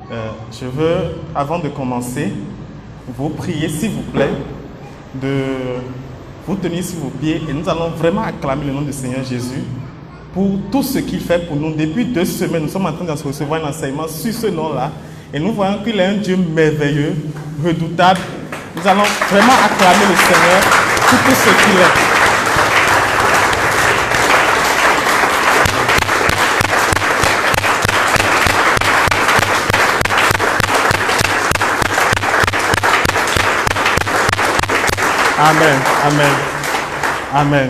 Je veux, avant de commencer, vous prier, s'il vous plaît, de vous tenir sur vos pieds et nous allons vraiment acclamer le nom du Seigneur Jésus pour tout ce qu'il fait pour nous. Depuis 2 semaines, nous sommes en train de recevoir un enseignement sur ce nom-là et nous voyons qu'il est un Dieu merveilleux, redoutable. Nous allons vraiment acclamer le Seigneur pour tout ce qu'il est. Amen, amen, amen.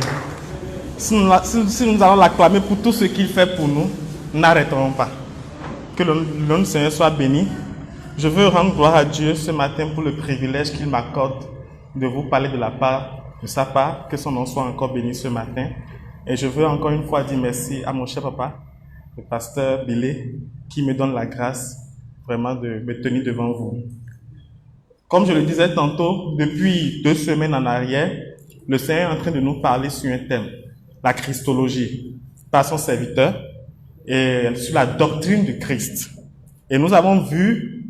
Si nous allons l'acclamer pour tout ce qu'il fait pour nous, n'arrêterons pas. Que le nom du Seigneur soit béni. Je veux rendre gloire à Dieu ce matin pour le privilège qu'il m'accorde de vous parler de sa part. Que son nom soit encore béni ce matin. Et je veux encore une fois dire merci à mon cher papa, le pasteur Bilé, qui me donne la grâce vraiment de me tenir devant vous. Comme je le disais tantôt, depuis 2 semaines en arrière, le Seigneur est en train de nous parler sur un thème, la Christologie, par son serviteur, et sur la doctrine du Christ. Et nous avons vu,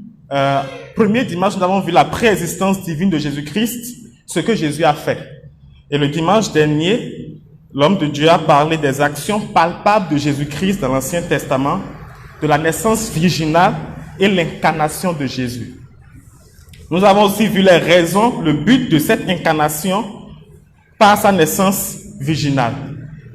premier dimanche, nous avons vu la préexistence divine de Jésus-Christ, ce que Jésus a fait. Et le dimanche dernier, l'homme de Dieu a parlé des actions palpables de Jésus-Christ dans l'Ancien Testament, de la naissance virginale et l'incarnation de Jésus. Nous avons aussi vu les raisons, le but de cette incarnation par sa naissance virginale.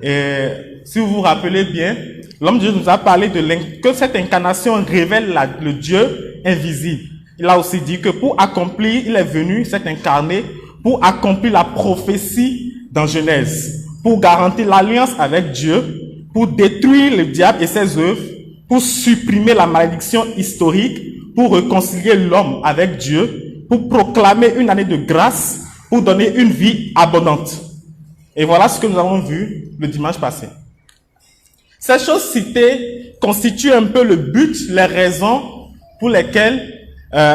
Et si vous vous rappelez bien, l'homme de Dieu nous a parlé que cette incarnation révèle le Dieu invisible. Il a aussi dit que pour accomplir, il est venu s'être incarné pour accomplir la prophétie dans Genèse, pour garantir l'alliance avec Dieu, pour détruire le diable et ses œuvres, pour supprimer la malédiction historique, pour réconcilier l'homme avec Dieu, pour proclamer une année de grâce, pour donner une vie abondante. Et voilà ce que nous avons vu le dimanche passé. Ces choses citées constituent un peu le but, les raisons pour lesquelles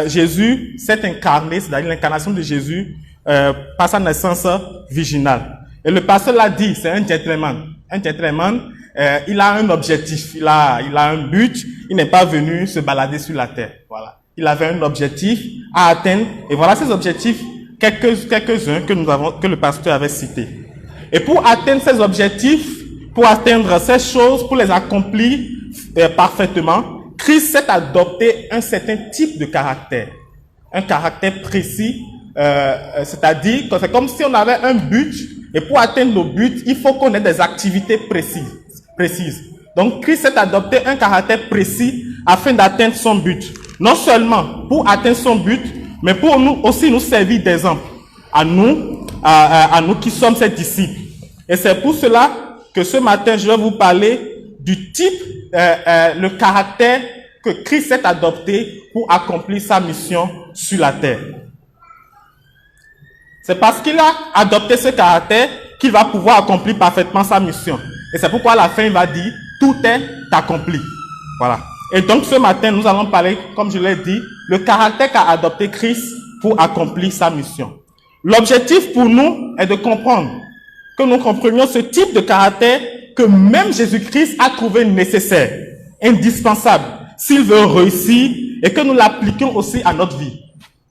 Jésus s'est incarné, c'est-à-dire l'incarnation de Jésus par sa naissance virginale. Et le pasteur l'a dit, c'est un gentleman. Un gentleman, il a un objectif, il a un but, il n'est pas venu se balader sur la terre. Voilà. Il avait un objectif à atteindre, et voilà ces objectifs, quelques-uns que le pasteur avait cités. Et pour atteindre ces objectifs, pour atteindre ces choses, pour les accomplir parfaitement, Christ s'est adopté un certain type de caractère, un caractère précis, c'est-à-dire que c'est comme si on avait un but, et pour atteindre nos buts, il faut qu'on ait des activités précises. Donc Christ s'est adopté un caractère précis afin d'atteindre son but. Non seulement pour atteindre son but, mais pour nous aussi nous servir d'exemple à nous qui sommes ses disciples. Et c'est pour cela que ce matin, je vais vous parler du type, le caractère que Christ s'est adopté pour accomplir sa mission sur la terre. C'est parce qu'il a adopté ce caractère qu'il va pouvoir accomplir parfaitement sa mission. Et c'est pourquoi à la fin, il va dire, tout est accompli. Voilà. Et donc ce matin, nous allons parler, comme je l'ai dit, le caractère qu'a adopté Christ pour accomplir sa mission. L'objectif pour nous est de comprendre, que nous comprenions ce type de caractère que même Jésus-Christ a trouvé nécessaire, indispensable, s'il veut réussir, et que nous l'appliquions aussi à notre vie.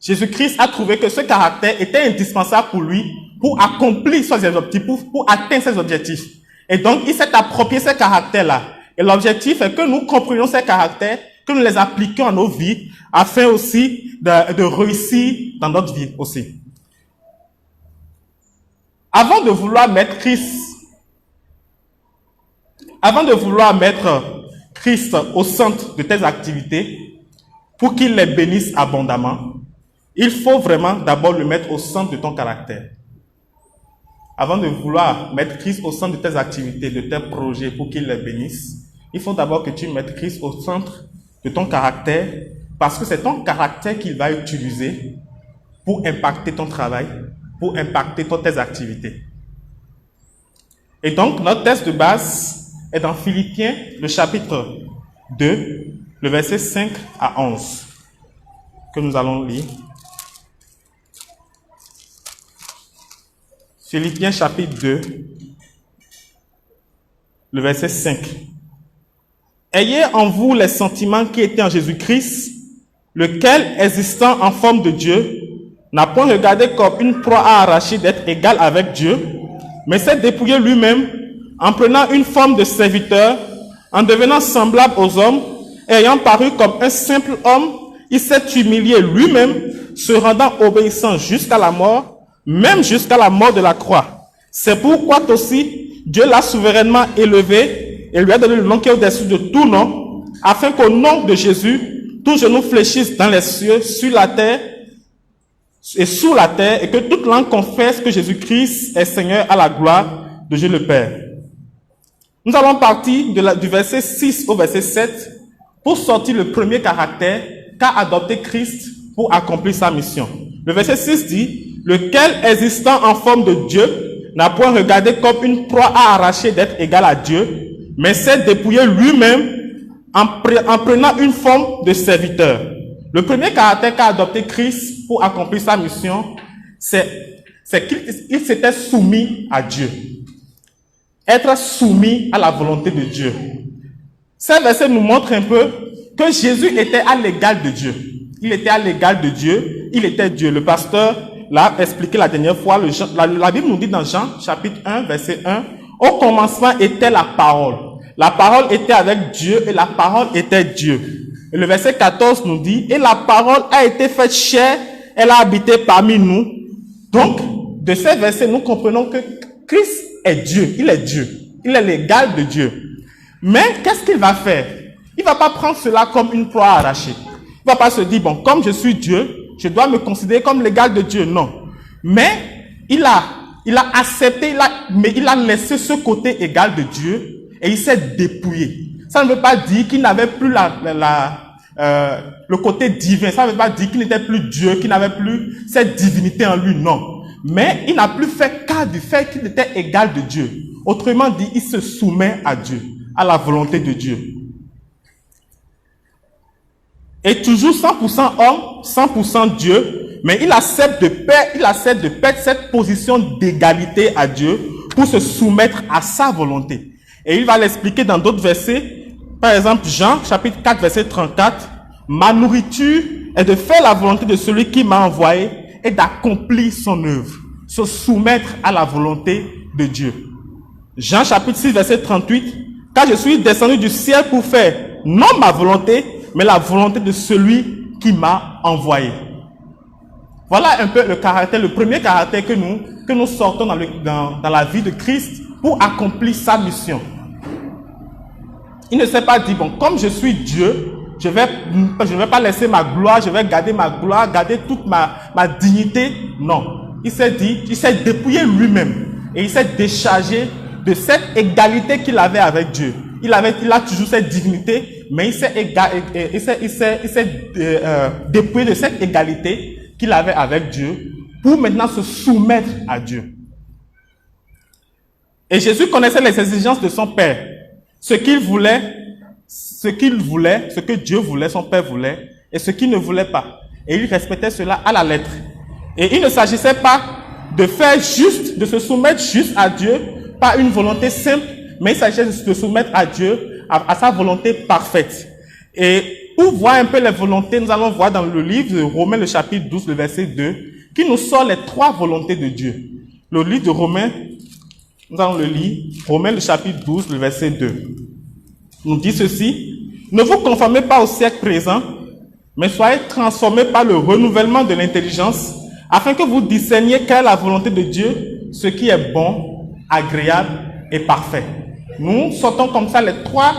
Jésus-Christ a trouvé que ce caractère était indispensable pour lui, pour accomplir ses objectifs, pour atteindre ses objectifs. Et donc, il s'est approprié ces caractères-là. Et l'objectif est que nous comprenions ces caractères, que nous les appliquions à nos vies, afin aussi de réussir dans notre vie aussi. Avant de vouloir mettre Christ au centre de tes activités, pour qu'il les bénisse abondamment, il faut vraiment d'abord le mettre au centre de ton caractère. Avant de vouloir mettre Christ au centre de tes activités, de tes projets, pour qu'il les bénisse, il faut d'abord que tu mettes Christ au centre de ton caractère, parce que c'est ton caractère qu'il va utiliser pour impacter ton travail, pour impacter toutes tes activités. Et donc, notre texte de base est dans Philippiens, le chapitre 2, le verset 5 à 11, que nous allons lire. Philippiens, chapitre 2, le verset 5. Ayez en vous les sentiments qui étaient en Jésus-Christ, lequel, existant en forme de Dieu, n'a point regardé comme une proie à arracher d'être égal avec Dieu, mais s'est dépouillé lui-même en prenant une forme de serviteur, en devenant semblable aux hommes, et ayant paru comme un simple homme, il s'est humilié lui-même, se rendant obéissant jusqu'à la mort, même jusqu'à la mort de la croix. C'est pourquoi aussi Dieu l'a souverainement élevé et lui a donné le nom qui est au-dessus de tout nom, afin qu'au nom de Jésus, tout genou fléchisse dans les cieux, sur la terre et sous la terre, et que toute langue confesse que Jésus-Christ est Seigneur à la gloire de Dieu le Père. Nous allons partir du verset 6 au verset 7 pour sortir le premier caractère qu'a adopté Christ pour accomplir sa mission. Le verset 6 dit, lequel, existant en forme de Dieu, n'a point regardé comme une proie à arracher d'être égal à Dieu, mais s'est dépouillé lui-même en prenant une forme de serviteur. Le premier caractère qu'a adopté Christ pour accomplir sa mission, c'est qu'il s'était soumis à Dieu. Être soumis à la volonté de Dieu. Ce verset nous montre un peu que Jésus était à l'égal de Dieu. Il était à l'égal de Dieu. Il était Dieu. Le pasteur l'a expliqué la dernière fois. La Bible nous dit dans Jean, chapitre 1, verset 1, « Au commencement était la parole. La parole était avec Dieu et la parole était Dieu. » Et le verset 14 nous dit, « Et la parole a été faite chair, elle a habité parmi nous. » Donc, de ces versets, nous comprenons que Christ est Dieu. Il est Dieu. Il est l'égal de Dieu. Mais qu'est-ce qu'il va faire? Il ne va pas prendre cela comme une proie à arracher. Il ne va pas se dire, bon, comme je suis Dieu, je dois me considérer comme l'égal de Dieu. Non. Mais il a accepté, mais il a laissé ce côté égal de Dieu et il s'est dépouillé. Ça ne veut pas dire qu'il n'avait plus le côté divin. Ça ne veut pas dire qu'il n'était plus Dieu, qu'il n'avait plus cette divinité en lui. Non. Mais il n'a plus fait cas du fait qu'il était égal de Dieu. Autrement dit, il se soumet à Dieu, à la volonté de Dieu. Et toujours 100% homme, 100% Dieu, mais il accepte de perdre cette position d'égalité à Dieu pour se soumettre à sa volonté. Et il va l'expliquer dans d'autres versets. Par exemple, Jean, chapitre 4, verset 34. « Ma nourriture est de faire la volonté de celui qui m'a envoyé et d'accomplir son œuvre. » Se soumettre à la volonté de Dieu. Jean, chapitre 6, verset 38. « Car je suis descendu du ciel pour faire non ma volonté, mais la volonté de celui qui m'a envoyé. » Voilà un peu le premier caractère que nous sortons dans la vie de Christ pour accomplir sa mission. Il ne s'est pas dit, bon, comme je suis Dieu, je vais pas laisser ma gloire, je vais garder ma gloire, garder toute ma dignité. Non. Il s'est dépouillé lui-même et il s'est déchargé de cette égalité qu'il avait avec Dieu. Il a toujours cette divinité, mais il s'est dépouillé de cette égalité qu'il avait avec Dieu pour maintenant se soumettre à Dieu. Et Jésus connaissait les exigences de son Père. Ce que Dieu voulait, son Père voulait, et ce qu'il ne voulait pas. Et il respectait cela à la lettre. Et il ne s'agissait pas de se soumettre juste à Dieu, pas une volonté simple, mais il s'agissait de se soumettre à Dieu, à sa volonté parfaite. Et pour voir un peu les volontés, nous allons voir dans le livre de Romains, le chapitre 12, le verset 2, qui nous sort les 3 volontés de Dieu. Le livre de Romains, nous allons le lire, Romains, le chapitre 12, le verset 2. Nous dit ceci, « Ne vous conformez pas au siècle présent, mais soyez transformés par le renouvellement de l'intelligence, afin que vous discerniez quelle est la volonté de Dieu, ce qui est bon, agréable et parfait. » Nous sortons comme ça les 3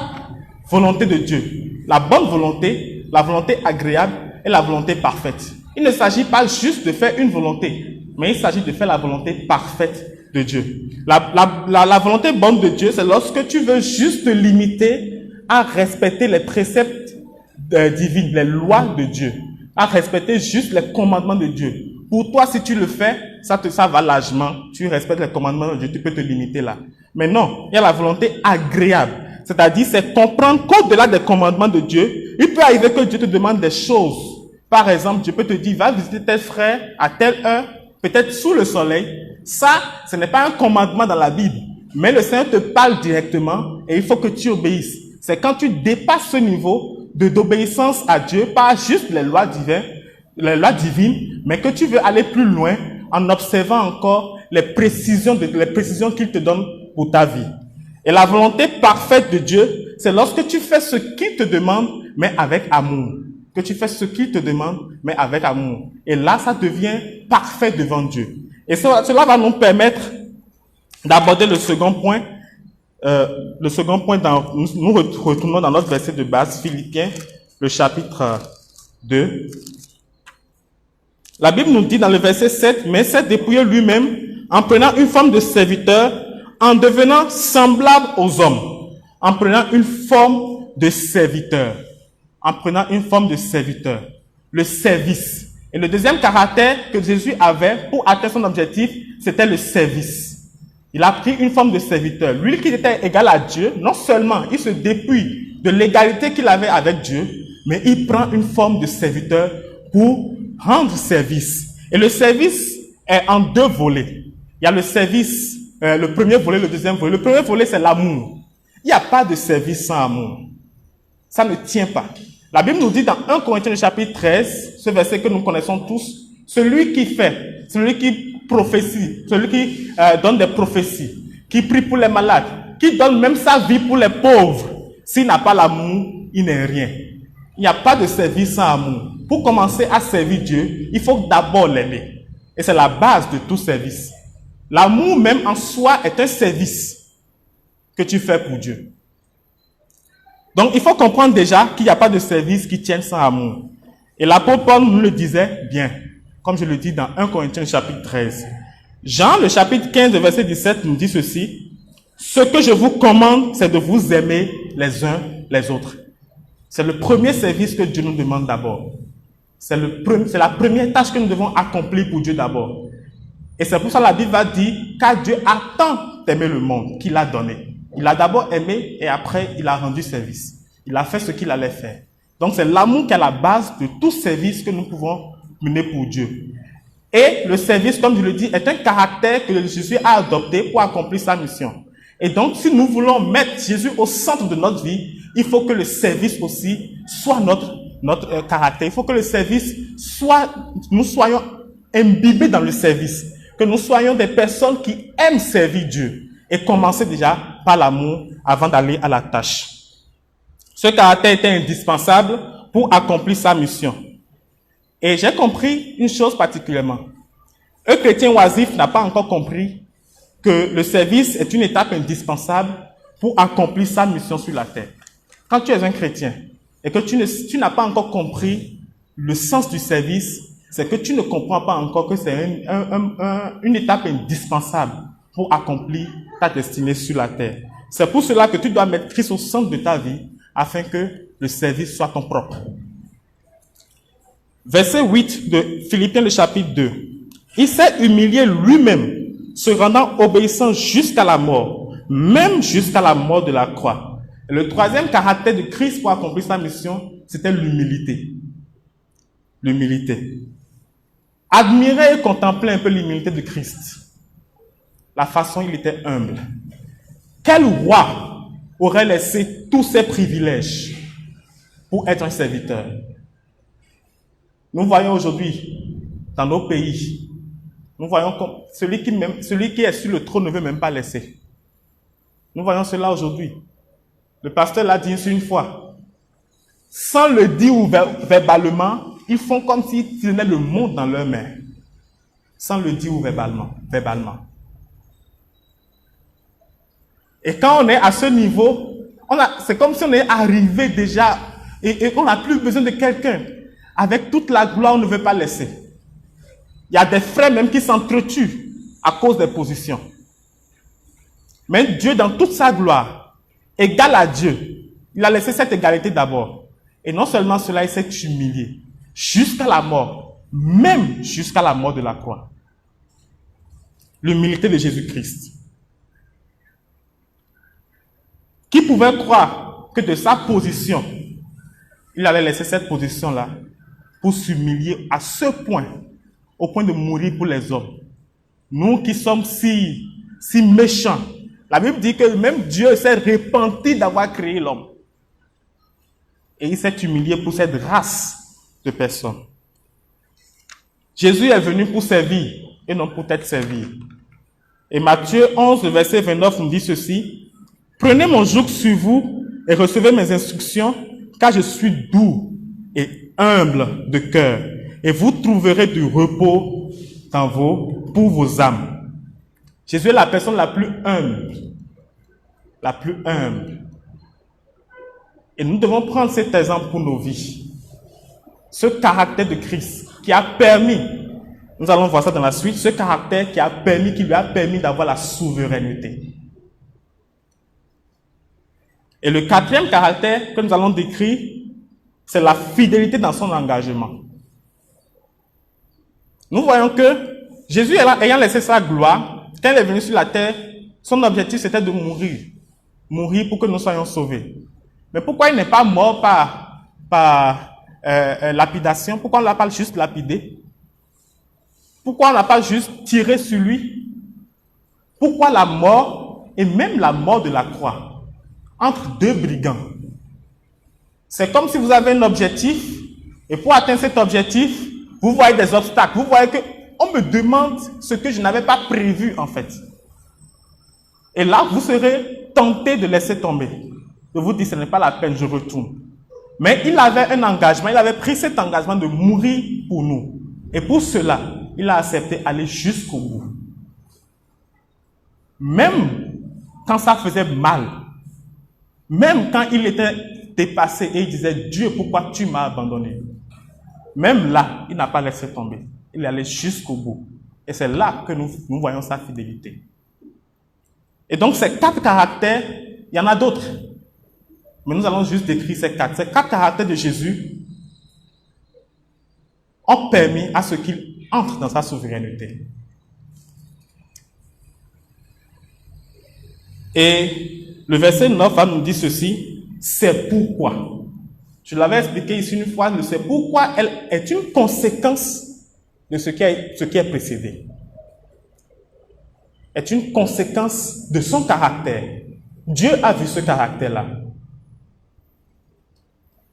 volontés de Dieu. La bonne volonté, la volonté agréable et la volonté parfaite. Il ne s'agit pas juste de faire une volonté, mais il s'agit de faire la volonté parfaite de Dieu. La volonté bonne de Dieu, c'est lorsque tu veux juste te limiter à respecter les préceptes divins, les lois de Dieu, à respecter juste les commandements de Dieu. Pour toi, si tu le fais, ça va largement. Tu respectes les commandements de Dieu, tu peux te limiter là. Mais non, il y a la volonté agréable. C'est-à-dire, c'est comprendre qu'au-delà des commandements de Dieu, il peut arriver que Dieu te demande des choses. Par exemple, Dieu peut te dire, va visiter tes frères à telle heure, peut-être sous le soleil. Ça, ce n'est pas un commandement dans la Bible. Mais le Seigneur te parle directement et il faut que tu obéisses. C'est quand tu dépasses ce niveau d'obéissance à Dieu, pas juste les lois divines, mais que tu veux aller plus loin en observant encore les précisions qu'il te donne pour ta vie. Et la volonté parfaite de Dieu, c'est lorsque tu fais ce qu'il te demande, mais avec amour. Que tu fais ce qu'il te demande, mais avec amour. Et là, ça devient parfait devant Dieu. Et cela va nous permettre d'aborder le second point. Nous retournons dans notre verset de base, Philippiens, le chapitre 2. La Bible nous dit dans le verset 7, « Mais s'est dépouillé lui-même en prenant une forme de serviteur, en devenant semblable aux hommes. » En prenant une forme de serviteur. En prenant une forme de serviteur. Le service. Et le deuxième caractère que Jésus avait pour atteindre son objectif, c'était le service. Il a pris une forme de serviteur. Lui qui était égal à Dieu, non seulement il se dépouille de l'égalité qu'il avait avec Dieu, mais il prend une forme de serviteur pour rendre service. Et le service est en deux volets. Il y a le service, le premier volet, le deuxième volet. Le premier volet, c'est l'amour. Il n'y a pas de service sans amour. Ça ne tient pas. La Bible nous dit dans 1 Corinthiens chapitre 13, ce verset que nous connaissons tous, celui qui fait, celui qui prophétie, celui qui donne des prophéties, qui prie pour les malades, qui donne même sa vie pour les pauvres, s'il n'a pas l'amour, il n'est rien. Il n'y a pas de service sans amour. Pour commencer à servir Dieu, il faut d'abord l'aimer. Et c'est la base de tout service. L'amour même en soi est un service que tu fais pour Dieu. Donc, il faut comprendre déjà qu'il n'y a pas de service qui tienne sans amour. Et l'apôtre Paul nous le disait bien, comme je le dis dans 1 Corinthiens chapitre 13. Jean, le chapitre 15, verset 17, nous dit ceci. « Ce que je vous commande, c'est de vous aimer les uns les autres. » C'est le premier service que Dieu nous demande d'abord. C'est la première tâche que nous devons accomplir pour Dieu d'abord. Et c'est pour ça que la Bible va dire « Car Dieu a tant aimé le monde qu'il a donné. » Il a d'abord aimé et après il a rendu service. Il a fait ce qu'il allait faire. Donc c'est l'amour qui est la base de tout service que nous pouvons mener pour Dieu. Et le service, comme je le dis, est un caractère que Jésus a adopté pour accomplir sa mission. Et donc si nous voulons mettre Jésus au centre de notre vie, il faut que le service aussi soit notre caractère. Il faut que le service nous soyons imbibés dans le service. Que nous soyons des personnes qui aiment servir Dieu. Et commencer déjà par l'amour avant d'aller à la tâche. Ce caractère était indispensable pour accomplir sa mission. Et j'ai compris une chose particulièrement. Un chrétien oisif n'a pas encore compris que le service est une étape indispensable pour accomplir sa mission sur la terre. Quand tu es un chrétien et que tu n'as pas encore compris le sens du service, c'est que tu ne comprends pas encore que c'est une étape indispensable pour accomplir ta destinée sur la terre. C'est pour cela que tu dois mettre Christ au centre de ta vie afin que le service soit ton propre. Verset 8 de Philippiens le chapitre 2. Il s'est humilié lui-même, se rendant obéissant jusqu'à la mort, même jusqu'à la mort de la croix. Et le troisième caractère de Christ pour accomplir sa mission, c'était l'humilité. L'humilité. Admirer et contempler un peu l'humilité de Christ. La façon il était humble. Quel roi aurait laissé tous ses privilèges pour être un serviteur? Nous voyons aujourd'hui, dans nos pays, nous voyons comme celui qui est sur le trône ne veut même pas laisser. Nous voyons cela aujourd'hui. Le pasteur l'a dit une fois. Sans le dire verbalement, ils font comme s'ils tenaient le monde dans leurs mains. Sans le dire verbalement. Et quand on est à ce niveau, c'est comme si on est arrivé déjà et on n'a plus besoin de quelqu'un. Avec toute la gloire, on ne veut pas laisser. Il y a des frères même qui s'entretuent à cause des positions. Mais Dieu, dans toute sa gloire, égal à Dieu, il a laissé cette égalité d'abord. Et non seulement cela, il s'est humilié jusqu'à la mort, même jusqu'à la mort de la croix. L'humilité de Jésus-Christ. Qui pouvait croire que de sa position, il allait laisser cette position-là pour s'humilier à ce point, au point de mourir pour les hommes. Nous qui sommes si méchants, la Bible dit que même Dieu s'est repenti d'avoir créé l'homme. et il s'est humilié pour cette race de personnes. Jésus est venu pour servir et non pour être servi. Et Matthieu 11, verset 29 nous dit ceci: prenez mon joug sur vous et recevez mes instructions, car je suis doux et humble de cœur, et vous trouverez du repos pour vos âmes. Jésus est la personne la plus humble. La plus humble. Et nous devons prendre cet exemple pour nos vies. Ce caractère de Christ qui a permis, nous allons voir ça dans la suite, ce caractère qui lui a permis d'avoir la souveraineté. Et le quatrième caractère que nous allons décrire, c'est la fidélité dans son engagement. Nous voyons que Jésus, ayant laissé sa gloire, quand il est venu sur la terre, son objectif c'était de mourir. Mourir pour que nous soyons sauvés. Mais pourquoi il n'est pas mort par lapidation? Pourquoi on ne l'a pas juste lapidé? Pourquoi on n'a pas juste tiré sur lui? Pourquoi la mort, et même la mort de la croix, entre deux brigands? C'est comme si vous avez un objectif, et pour atteindre cet objectif, vous voyez des obstacles. Vous voyez qu'on me demande ce que je n'avais pas prévu en fait. Et là, vous serez tenté de laisser tomber. De vous dire, ce n'est pas la peine, je retourne. Mais il avait un engagement, il avait pris cet engagement de mourir pour nous. Et pour cela, il a accepté d'aller jusqu'au bout. Même quand ça faisait mal, même quand il était dépassé et il disait, Dieu, pourquoi tu m'as abandonné? Même là, il n'a pas laissé tomber. Il est allé jusqu'au bout. Et c'est là que nous voyons sa fidélité. Et donc, ces 4 caractères, il y en a d'autres. Mais nous allons juste décrire ces 4. Ces 4 caractères de Jésus ont permis à ce qu'il entre dans sa souveraineté. Et le verset 9 va nous dire ceci: c'est pourquoi. Je l'avais expliqué ici une fois, le c'est pourquoi elle est une conséquence de ce qui est précédé. Est une conséquence de son caractère. Dieu a vu ce caractère-là.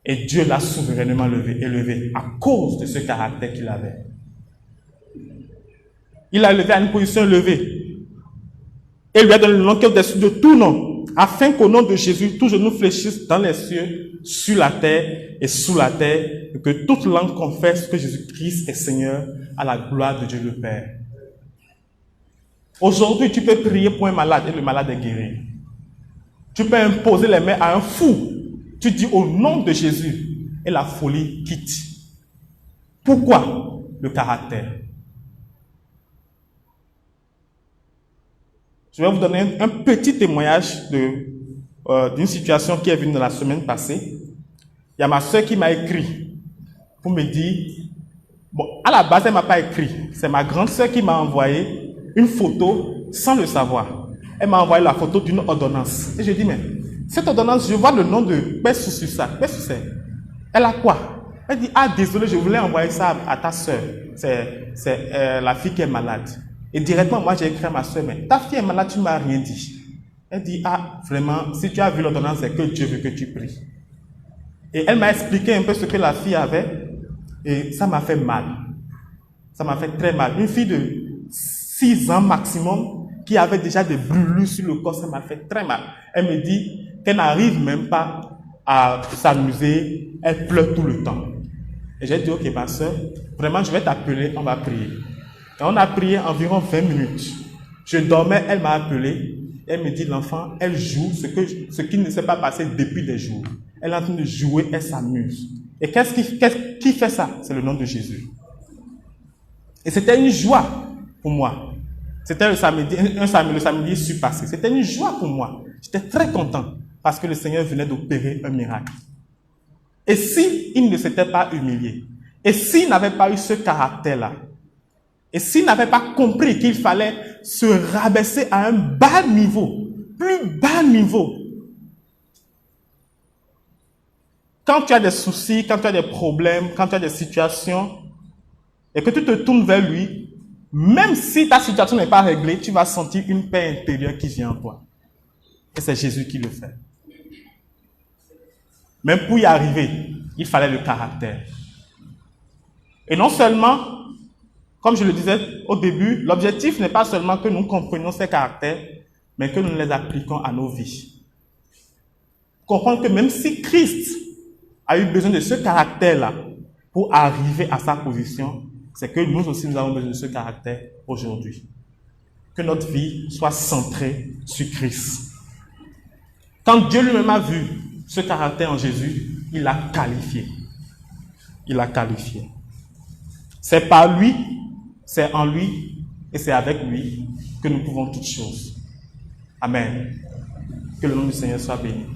Et Dieu l'a souverainement élevé à cause de ce caractère qu'il avait. Il l'a élevé à une position élevée. Et lui a donné le nom qui est au-dessus de tout nom, afin qu'au nom de Jésus, tout genou fléchisse dans les cieux, sur la terre et sous la terre, et que toute langue confesse que Jésus-Christ est Seigneur, à la gloire de Dieu le Père. Aujourd'hui, tu peux prier pour un malade et le malade est guéri. Tu peux imposer les mains à un fou. Tu dis au nom de Jésus et la folie quitte. Pourquoi? Le caractère. Je vais vous donner un petit témoignage d'une situation qui est venue dans la semaine passée. Il y a ma soeur qui m'a écrit pour me dire, bon, à la base, elle ne m'a pas écrit. C'est ma grande soeur qui m'a envoyé une photo sans le savoir. Elle m'a envoyé la photo d'une ordonnance. Et je dis, mais cette ordonnance, je vois le nom de Pessou sur ça. Qu'est-ce que c'est? Elle a quoi? Elle dit, ah, désolé, je voulais envoyer ça à ta soeur. C'est la fille qui est malade. Et directement, moi, j'ai écrit à ma soeur, mais ta fille est malade, tu ne m'as rien dit. Elle dit, ah, vraiment, si tu as vu l'ordonnance, c'est que Dieu veut que tu pries. Et elle m'a expliqué un peu ce que la fille avait, et ça m'a fait mal. Ça m'a fait très mal. Une fille de 6 ans maximum, qui avait déjà des brûlures sur le corps, ça m'a fait très mal. Elle me dit qu'elle n'arrive même pas à s'amuser, elle pleure tout le temps. Et j'ai dit, ok, ma soeur, vraiment, je vais t'appeler, on va prier. Et on a prié environ 20 minutes. Je dormais, elle m'a appelé. Elle me dit, l'enfant, elle joue ce qui ne s'est pas passé depuis des jours. Elle est en train de jouer, elle s'amuse. Et qui fait ça? C'est le nom de Jésus. Et c'était une joie pour moi. C'était le samedi surpassé. C'était une joie pour moi. J'étais très content parce que le Seigneur venait d'opérer un miracle. Et s'il ne s'était pas humilié, et s'il n'avait pas eu ce caractère-là, et s'il n'avait pas compris qu'il fallait se rabaisser à un bas niveau, plus bas niveau, quand tu as des soucis, quand tu as des problèmes, quand tu as des situations, et que tu te tournes vers lui, même si ta situation n'est pas réglée, tu vas sentir une paix intérieure qui vient en toi. Et c'est Jésus qui le fait. Mais pour y arriver, il fallait le caractère. Et non seulement, comme je le disais au début, l'objectif n'est pas seulement que nous comprenions ces caractères, mais que nous les appliquons à nos vies. Comprendre que même si Christ a eu besoin de ce caractère-là pour arriver à sa position, c'est que nous aussi nous avons besoin de ce caractère aujourd'hui. Que notre vie soit centrée sur Christ. Quand Dieu lui-même a vu ce caractère en Jésus, il l'a qualifié. Il l'a qualifié. C'est par lui, c'est en lui et c'est avec lui que nous pouvons toutes choses. Amen. Que le nom du Seigneur soit béni.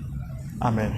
Amen.